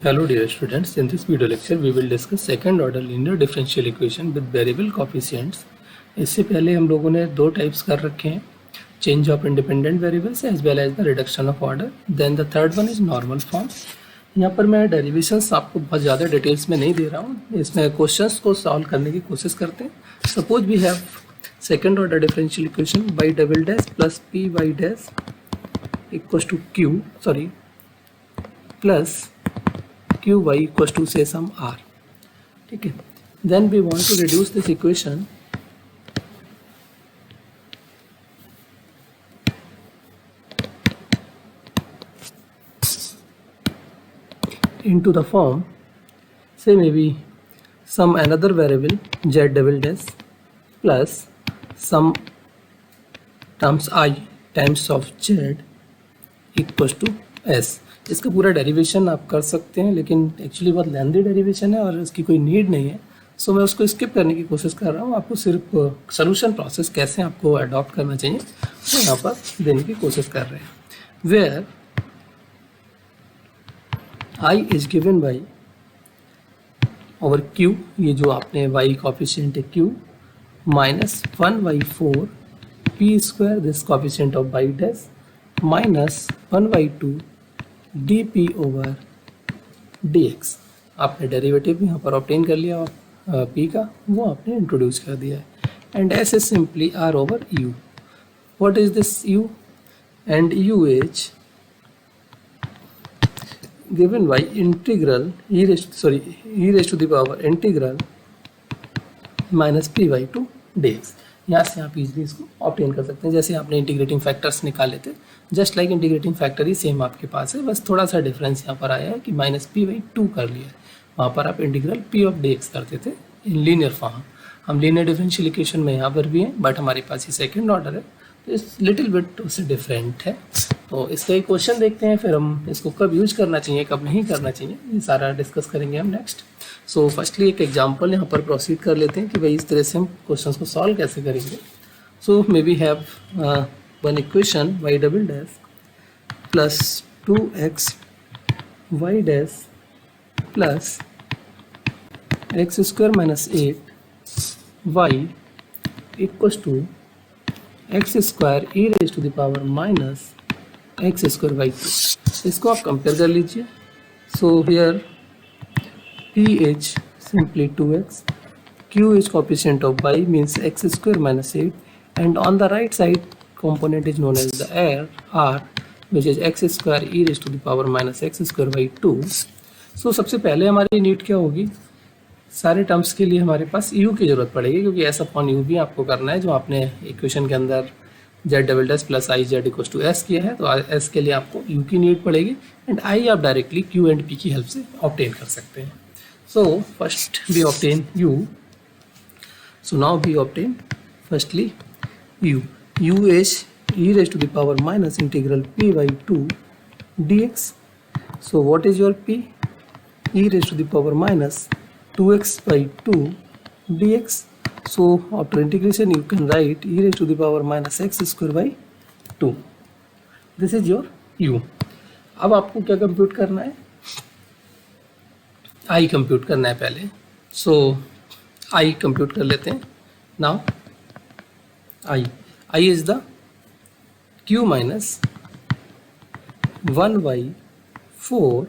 Hello dear students, in this video lecture we will discuss second order linear differential equation with variable coefficients. इससे पहले हम लोगों ने दो टाइप्स कर रखे हैं, change of independent variables as well as the reduction of order. Then the third one is normal form. यहाँ पर मैं डेरिवेशंस आपको बहुत ज़्यादा डिटेल्स में नहीं दे रहा हूँ, इसमें क्वेश्चंस को सॉल्व करने की कोशिश करते हैं. Suppose we have second order differential equation y double dash plus p y dash equals to q plus q y equals to say some r. ठीक है. Then we want to reduce this equation into the form, say maybe some another variable z double dash plus some terms I times of z equals to s. इसका पूरा derivation आप कर सकते हैं, लेकिन actually बहुत लेंथी डेरिवेशन है और इसकी कोई नीड नहीं है, सो मैं उसको स्किप करने की कोशिश कर रहा हूँ. आपको सिर्फ सोल्यूशन प्रोसेस कैसे आपको अडॉप्ट करना चाहिए तो यहाँ पर देने की कोशिश कर रहे हैं. Where I is given by over Q, ये जो आपने y कोफिशिएंट है Q minus 1/4 p square this coefficient of y dash minus 1/2 dp over dx. आपने डेरिवेटिव यहाँ पर ऑब्टेन कर लिया p का, वो आपने इंट्रोड्यूस कर दिया है. And s is simply r over u. What is this u? And u is given by integral e raised to the power integral minus p by 2 dx. यहाँ से आप इजीली इसको ऑब्टेन कर सकते हैं, जैसे आपने इंटीग्रेटिंग फैक्टर्स निकाले थे. जस्ट लाइक इंटीग्रेटिंग फैक्टर ही सेम आपके पास है, बस थोड़ा सा डिफरेंस यहाँ पर आया है कि माइनस पी बाई 2 कर लिया है. वहाँ पर आप इंटीग्रल पी ऑफ dx करते थे इन लीनियर फॉर्म. हम लीनियर डिफरेंशियल इक्वेशन में यहाँ पर भी हैं, बट हमारे पास ये सेकेंड ऑर्डर है तो इस लिटिल बिट उससे डिफरेंट है. तो इसका एक क्वेश्चन देखते हैं, फिर हम इसको कब यूज करना चाहिए कब नहीं करना चाहिए ये सारा डिस्कस करेंगे हम नेक्स्ट. सो फर्स्टली एक एग्जांपल यहाँ पर प्रोसीड कर लेते हैं कि भाई इस तरह से हम क्वेश्चन को सॉल्व कैसे करेंगे. So may be have one equation y double dash plus 2x y dash plus x square minus 8 y equals to x square e raise to the power minus x square by 2. इसको आप compare कर लीजिए. So here P is simply 2x, Q is coefficient of y means x square minus 8, and on the right side component is known as the r which is x square e raised to the power minus x square by 2. So सबसे पहले हमारी need क्या होगी, सारे terms के लिए हमारे पास u की ज़रूरत पड़ेगी, क्योंकि एस अपॉन यू भी आपको करना है जो आपने इक्वेशन के अंदर z double dash plus i z equals to s किया है. तो s के लिए आपको u की नीड पड़ेगी, एंड i आप डायरेक्टली q एंड p की हेल्प से ऑब्टेन कर सकते हैं. So first we obtain u. So now we obtain firstly u. u is e raised to the power minus integral p by 2 dx. So what is your p? e raised to the power minus 2x by 2 dx. So after integration you can write e raised to the power minus x square by 2. This is your u. अब आपको क्या compute करना है, i compute करना है पहले. So i compute कर लेते हैं. Now I is the q minus 1/4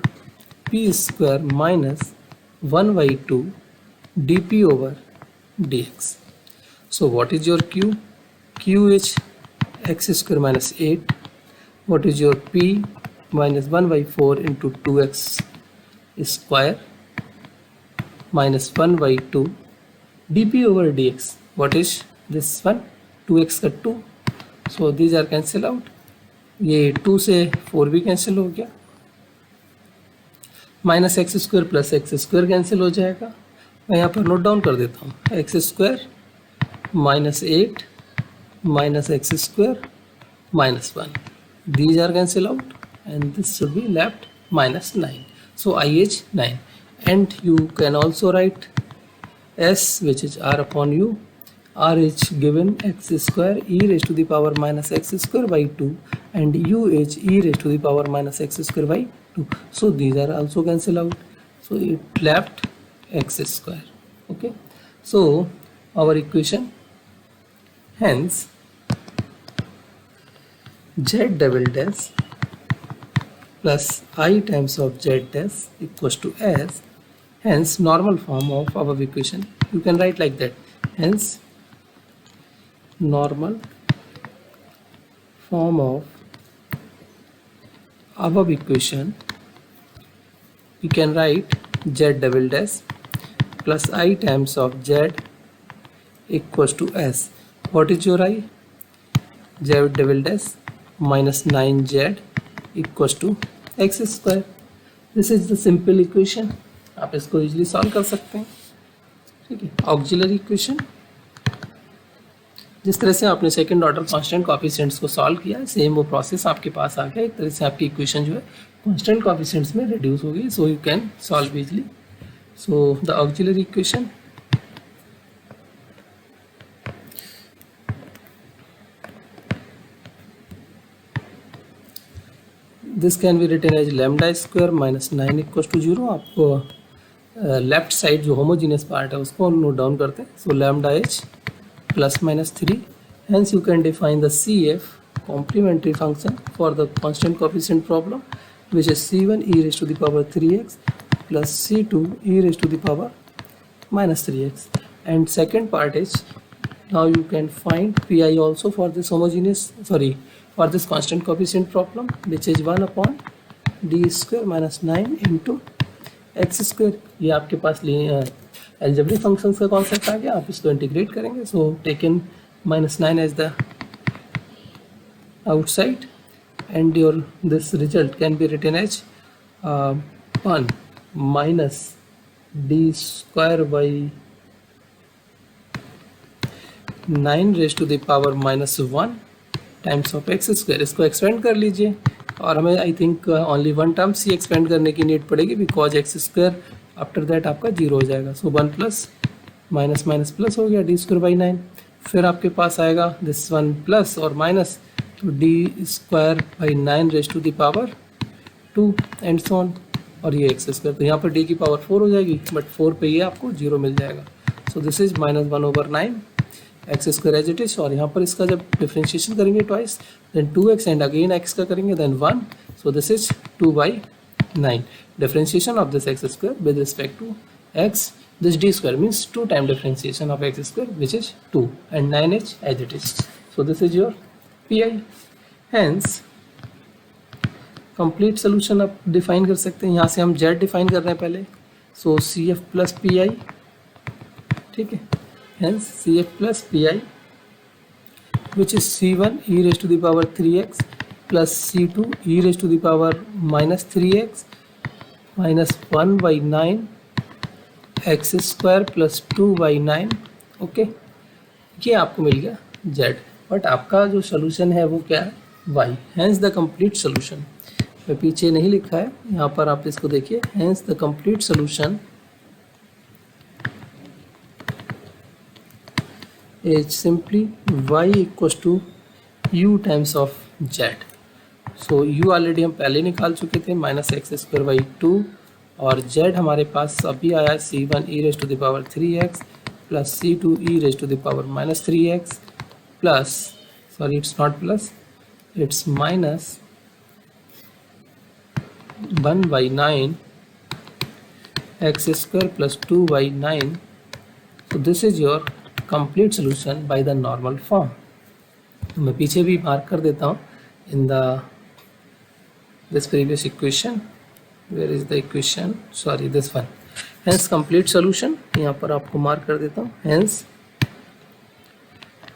p square minus 1/2 dp over dx. So what is your q? q is x square minus 8. What is your p? Minus 1/4 into 2x square minus 1/2 dp over dx. What is this one? 2x का 2. So these are cancel out. ये 2 से 4 भी cancel हो गया. Minus x square plus x square cancel हो जाएगा. मैं यहाँ पर नोट डाउन कर देता हूँ. X square minus 8 minus x square minus 1. These are cancel out and this should be left minus 9. So I is 9, and you can also write s which is r upon u. R is given x square e raised to the power minus x square by 2 and UH e raised to the power minus x square by 2. So these are also cancel out. So it left x square. Okay. So our equation, hence z double dash plus I times of z dash equals to s. Hence normal form of our equation you can write like that. Hence normal form of above equation you can write z double dash plus I times of z equals to s. What is your I? Z double dash minus 9z equals to x square. This is the simple equation. आप इसको easily solve कर सकते हैं. ठीक है. Auxiliary equation जिस तरह से आपने सेकंड ऑर्डर कांस्टेंट कोएफिशिएंट्स को सॉल्व किया, सेम वो प्रोसेस आपके पास आ गया. एक तरह से आपकी इक्वेशन जो है कांस्टेंट कोएफिशिएंट्स में रिड्यूस हो गई. So you can solve easily. So the auxiliary equation this can be written as lambda square minus 9 equals to 0. आपको लेफ्ट साइड जो होमोजीनियस पार्ट है उसको नोट डाउन करते हैं. So lambda h plus minus 3. Hence you can define the CF complementary function for the constant coefficient problem, which is C1 e raised to the power 3x plus C2 e raised to the power minus 3x. And second part is, now you can find PI also for this for this constant coefficient problem, which is 1 upon d square minus 9 into x square. ये आपके पास algebraic functions का concept आ गया. आप इसको integrate करेंगे. सो taken minus 9 as the outside and your this result can be written as 1 minus d square by 9 raised to the power minus 1 times of x square. इसको expand कर लीजिए और हमें I think only one term सी expand करने की need पड़ेगी because x square after that आपका 0 हो जाएगा. सो 1 प्लस माइनस माइनस प्लस हो गया डी स्क्वायर बाई 9. फिर आपके पास आएगा दिस 1 प्लस और माइनस, तो d square by 9 raise to the power 2 and so on. और ये एक्स स्क्वायर, तो यहाँ पर डी की पावर 4 हो जाएगी, बट 4 पे ये आपको 0 मिल जाएगा. So this is minus 1/9 x square as it is. और यहाँ पर इसका जब डिफ्रेंशिएशन करेंगे twice, then 2x and again x का करेंगे, then 1. So this is 2/9. Differentiation of this x square with respect to x, this d square means 2 time differentiation of x square, which is 2, and 9h as it is. So this is your PI. Hence complete solution आप define कर सकते हैं. यहाँ से हम z define कर रहे हैं पहले. So CF plus PI, ठीक है. Hence CF plus PI, which is C1 e raised to the power 3x plus C2 e raised to the power minus 3x minus 1/9 x square plus 2/9. Okay, ये आपको मिल गया z. But आपका जो solution है वो क्या है? y. Hence the complete solution. मैं पीछे नहीं लिखा है, यहाँ पर आप इसको देखिए. Hence the complete solution is simply y equals to u times of z. So u already हम पहले निकाल चुके थे, माइनस एक्स स्क्वायर बाई 2, और z हमारे पास अभी आया c1 e raise to the power 3x plus c2 e raise to the power minus 3x plus, sorry it's not plus, it's minus 1/9 x square plus 2/9. so this is your complete solution by the normal form. तो मैं पीछे भी mark कर देता हूँ in the this previous equation. Where is the equation? Sorry, this one. Hence complete solution, यहाँ पर आपको मार्क कर देता हूँ. Hence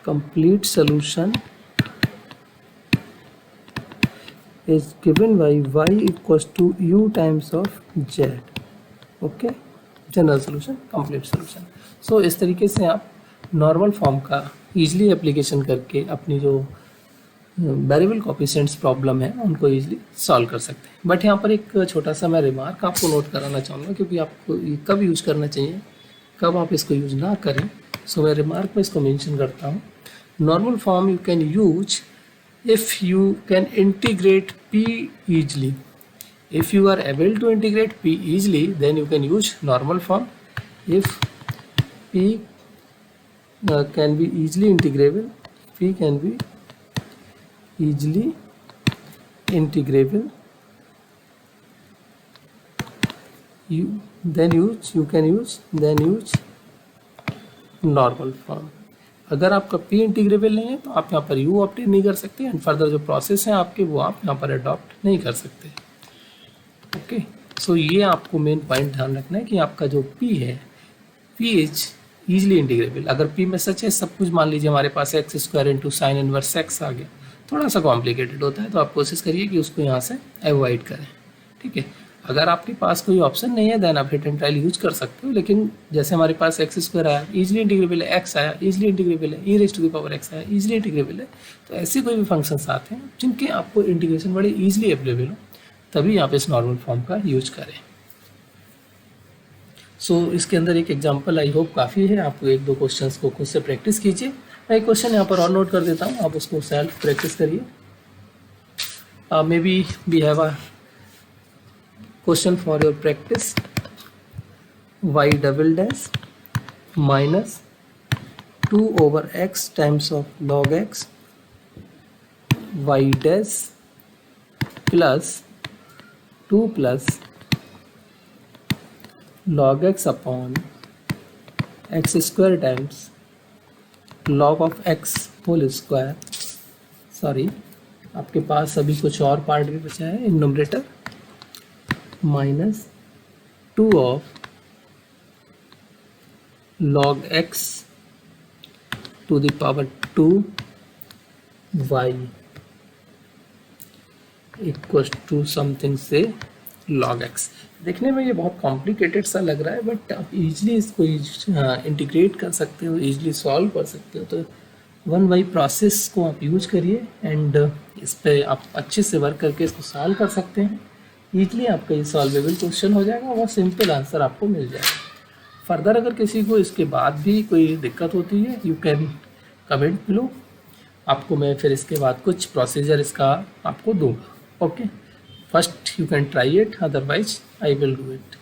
complete solution is given by y equals to u times of z. Okay, general solution, complete solution. So इस तरीके से आप नॉर्मल फॉर्म का ईजिली एप्लीकेशन करके अपनी जो वेरिएबल कोएफिशिएंट्स प्रॉब्लम है उनको ईजिली सॉल्व कर सकते हैं. बट यहाँ पर एक छोटा सा मैं रिमार्क आपको नोट कराना चाहूँगा, क्योंकि आपको कब यूज़ करना चाहिए, कब आप इसको यूज़ ना करें. सो मैं रिमार्क में इसको मेंशन करता हूँ. Normal form you can use if you can integrate p easily. If you are able to integrate p easily, then you can use normal form. If p can be easily integrable, p can be easily integrable, you can use normal form. अगर आपका p integrable नहीं है तो आप यहाँ पर u obtain नहीं कर सकते एंड फर्दर जो प्रोसेस हैं आपके वो आप यहाँ पर अडॉप्ट नहीं कर सकते. ओके, सो ये आपको मेन पॉइंट ध्यान रखना है कि आपका जो p है p इज ईजिली इंटीग्रेबल. अगर p में सच है सब कुछ, मान लीजिए हमारे पास x square into sine inverse x आ गया, थोड़ा सा कॉम्प्लिकेटेड होता है, तो आप कोशिश करिए कि उसको यहाँ से अवॉइड करें. ठीक है, अगर आपके पास कोई ऑप्शन नहीं है देन आप हिट एंड ट्रायल यूज कर सकते हो. लेकिन जैसे हमारे पास एक्स स्क्वायर आया ईजिली इंटीग्रेबल है, एक्स आया ईजिली इंटीग्रेबल है, e raise to the power x आया ईजिली इंटीग्रेबल है, तो ऐसे कोई भी फंक्शंस आते हैं जिनके आपको इंटीग्रेशन बड़े ईजिली अवेलेबल हो, तभी आप इस नॉर्मल फॉर्म का यूज करें. सो इसके अंदर एक एग्जाम्पल आई होप काफ़ी है. आप एक दो क्वेश्चंस को खुद से प्रैक्टिस कीजिए. मैं एक क्वेश्चन यहाँ पर और नोट कर देता हूँ, आप उसको सेल्फ प्रैक्टिस करिए. Maybe we have a question for your practice. Y double dash minus 2 over x times of log x y dash plus 2 plus log x upon x square times log of x whole square. Sorry, आपके पास अभी कुछ और part भी बचा है in numerator. Minus 2 of log x to the power 2 y equal to something से log x. देखने में ये बहुत कॉम्प्लिकेटेड सा लग रहा है, बट आप इजीली इसको इंटीग्रेट कर सकते हो, इजीली सॉल्व कर सकते हो. तो 1y प्रोसेस को आप यूज करिए एंड इस पर आप अच्छे से वर्क करके इसको सॉल्व कर सकते हैं. ईजली आपका ये सॉल्वेबल क्वेश्चन हो जाएगा और सिंपल आंसर आपको मिल जाएगा. फर्दर अगर किसी को इसके बाद भी कोई दिक्कत होती है यू कैन कमेंट बिलो. आपको मैं फिर इसके बाद कुछ प्रोसीजर इसका आपको दूंगा. Okay, first you can try it, otherwise I will do it.